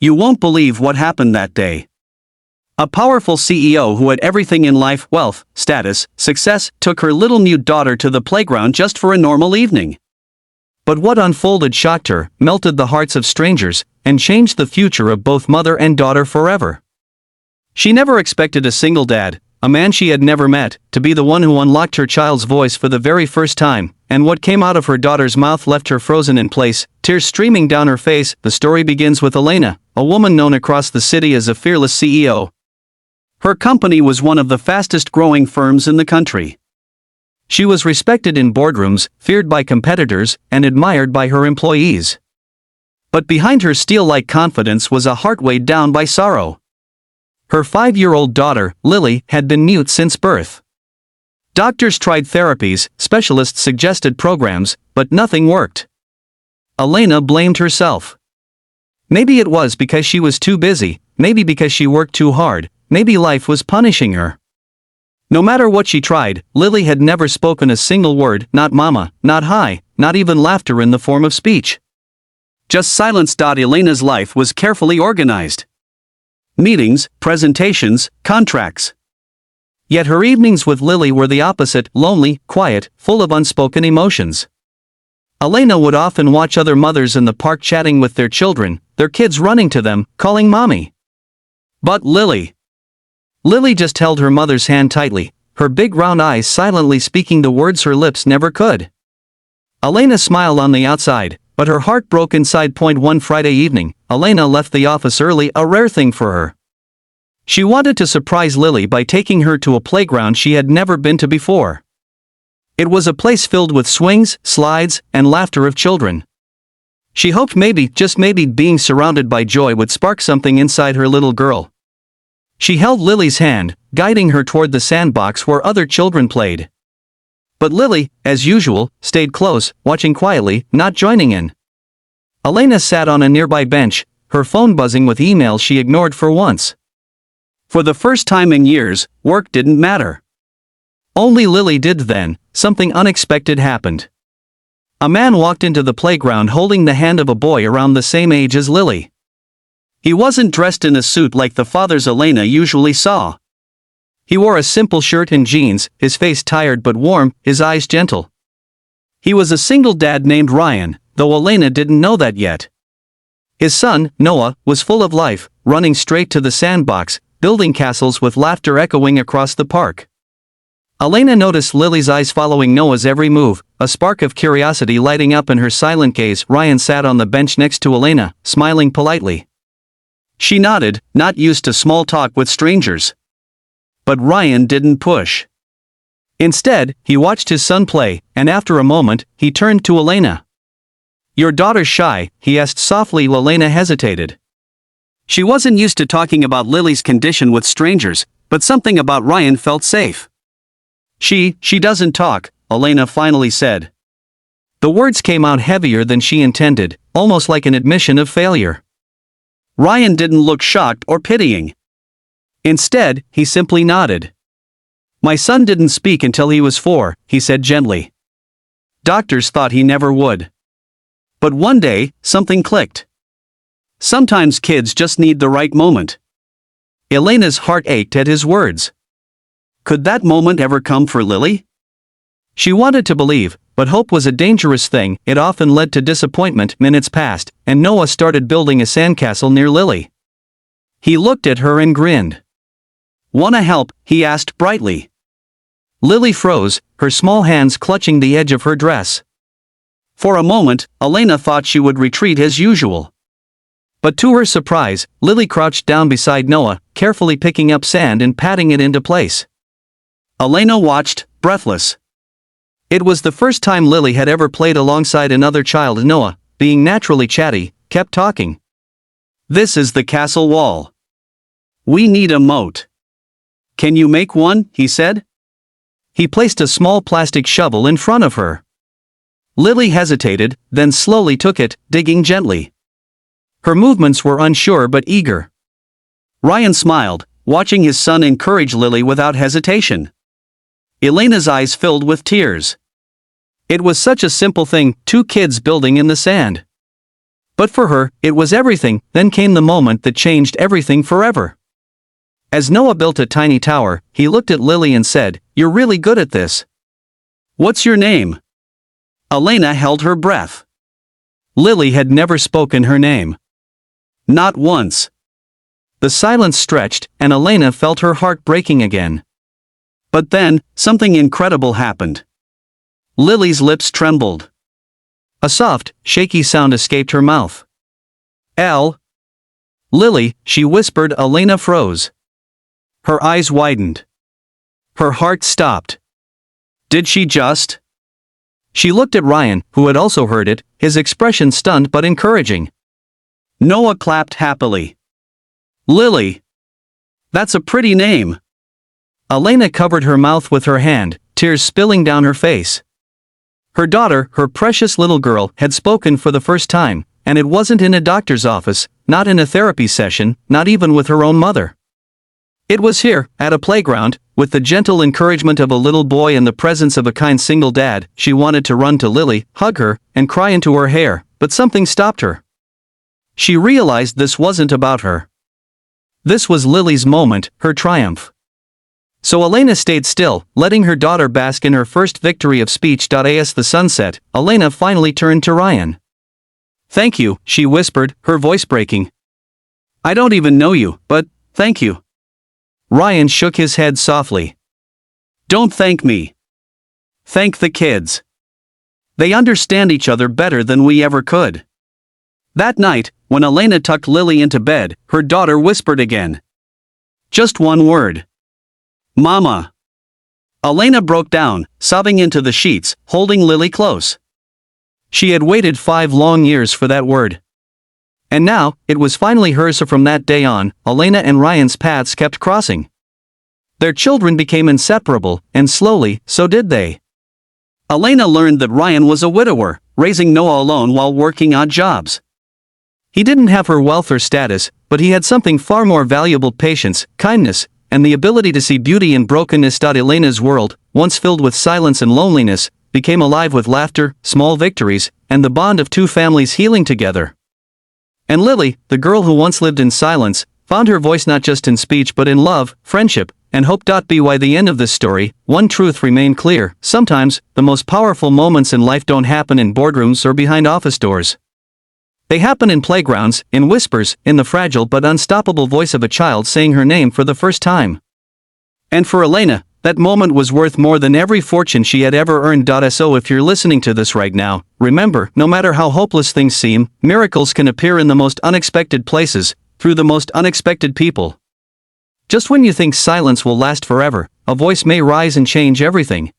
You won't believe what happened that day. A powerful CEO who had everything in life, wealth, status, success, took her little mute daughter to the playground just for a normal evening. But what unfolded shocked her, melted the hearts of strangers, and changed the future of both mother and daughter forever. She never expected a single dad, a man she had never met, to be the one who unlocked her child's voice for the very first time, and what came out of her daughter's mouth left her frozen in place, tears streaming down her face. The story begins with Elena, a woman known across the city as a fearless CEO. Her company was one of the fastest-growing firms in the country. She was respected in boardrooms, feared by competitors, and admired by her employees. But behind her steel-like confidence was a heart weighed down by sorrow. Her 5-year-old daughter, Lily, had been mute since birth. Doctors tried therapies, specialists suggested programs, but nothing worked. Elena blamed herself. Maybe it was because she was too busy, maybe because she worked too hard, maybe life was punishing her. No matter what she tried, Lily had never spoken a single word, not mama, not hi, not even laughter in the form of speech. Just silence. Elena's life was carefully organized. Meetings, presentations, contracts. Yet her evenings with Lily were the opposite, lonely, quiet, full of unspoken emotions. Elena would often watch other mothers in the park chatting with their children, their kids running to them, calling mommy. But Lily just held her mother's hand tightly, her big round eyes silently speaking the words her lips never could. Elena smiled on the outside, but her heart broke inside. One Friday evening, Elena left the office early, a rare thing for her. She wanted to surprise Lily by taking her to a playground she had never been to before. It was a place filled with swings, slides, and laughter of children. She hoped maybe, just maybe, being surrounded by joy would spark something inside her little girl. She held Lily's hand, guiding her toward the sandbox where other children played. But Lily, as usual, stayed close, watching quietly, not joining in. Elena sat on a nearby bench, her phone buzzing with emails she ignored for once. For the first time in years, work didn't matter. Only Lily did. Then, something unexpected happened. A man walked into the playground holding the hand of a boy around the same age as Lily. He wasn't dressed in a suit like the fathers Elena usually saw. He wore a simple shirt and jeans, his face tired but warm, his eyes gentle. He was a single dad named Ryan, though Elena didn't know that yet. His son, Noah, was full of life, running straight to the sandbox, building castles with laughter echoing across the park. Elena noticed Lily's eyes following Noah's every move, a spark of curiosity lighting up in her silent gaze. Ryan sat on the bench next to Elena, smiling politely. She nodded, not used to small talk with strangers. But Ryan didn't push. Instead, he watched his son play, and after a moment, he turned to Elena. "Your daughter's shy?" he asked softly. Elena hesitated. She wasn't used to talking about Lily's condition with strangers, but something about Ryan felt safe. She doesn't talk," Elena finally said. The words came out heavier than she intended, almost like an admission of failure. Ryan didn't look shocked or pitying. Instead, he simply nodded. "My son didn't speak until he was 4, he said gently. Doctors thought he never would. But one day, something clicked. Sometimes kids just need the right moment." Elena's heart ached at his words. Could that moment ever come for Lily? She wanted to believe, but hope was a dangerous thing. It often led to disappointment. Minutes passed, and Noah started building a sandcastle near Lily. He looked at her and grinned. "Wanna help?" he asked brightly. Lily froze, her small hands clutching the edge of her dress. For a moment, Elena thought she would retreat as usual. But to her surprise, Lily crouched down beside Noah, carefully picking up sand and patting it into place. Elena watched, breathless. It was the first time Lily had ever played alongside another child. Noah, being naturally chatty, kept talking. "This is the castle wall. We need a moat. Can you make one?" he said. He placed a small plastic shovel in front of her. Lily hesitated, then slowly took it, digging gently. Her movements were unsure but eager. Ryan smiled, watching his son encourage Lily without hesitation. Elena's eyes filled with tears. It was such a simple thing, 2 kids building in the sand. But for her, it was everything. Then came the moment that changed everything forever. As Noah built a tiny tower, he looked at Lily and said, "You're really good at this." "What's your name?" Elena held her breath. Lily had never spoken her name. Not once. The silence stretched, and Elena felt her heart breaking again. But then, something incredible happened. Lily's lips trembled. A soft, shaky sound escaped her mouth. Lily, she whispered. Elena froze. Her eyes widened. Her heart stopped. Did she just? She looked at Ryan, who had also heard it, his expression stunned but encouraging. Noah clapped happily. Lily. That's a pretty name. Elena covered her mouth with her hand, tears spilling down her face. Her daughter, her precious little girl, had spoken for the first time, and it wasn't in a doctor's office, not in a therapy session, not even with her own mother. It was here, at a playground, with the gentle encouragement of a little boy and the presence of a kind single dad. She wanted to run to Lily, hug her, and cry into her hair, but something stopped her. She realized this wasn't about her. This was Lily's moment, her triumph. So Elena stayed still, letting her daughter bask in her first victory of speech. As the sun set, Elena finally turned to Ryan. "Thank you," she whispered, her voice breaking. "I don't even know you, but thank you." Ryan shook his head softly. "Don't thank me. Thank the kids. They understand each other better than we ever could." That night, when Elena tucked Lily into bed, her daughter whispered again. Just one word. "Mama." Elena broke down, sobbing into the sheets, holding Lily close. She had waited 5 long years for that word. And now, it was finally hers. So from that day on, Elena and Ryan's paths kept crossing. Their children became inseparable, and slowly, so did they. Elena learned that Ryan was a widower, raising Noah alone while working odd jobs. He didn't have her wealth or status, but he had something far more valuable: patience, kindness, and the ability to see beauty in brokenness. Elena's world, once filled with silence and loneliness, became alive with laughter, small victories, and the bond of 2 families healing together. And Lily, the girl who once lived in silence, found her voice not just in speech but in love, friendship, and hope. By the end of this story, one truth remained clear: sometimes, the most powerful moments in life don't happen in boardrooms or behind office doors. They happen in playgrounds, in whispers, in the fragile but unstoppable voice of a child saying her name for the first time. And for Elena, that moment was worth more than every fortune she had ever earned. So if you're listening to this right now, remember, no matter how hopeless things seem, miracles can appear in the most unexpected places, through the most unexpected people. Just when you think silence will last forever, a voice may rise and change everything.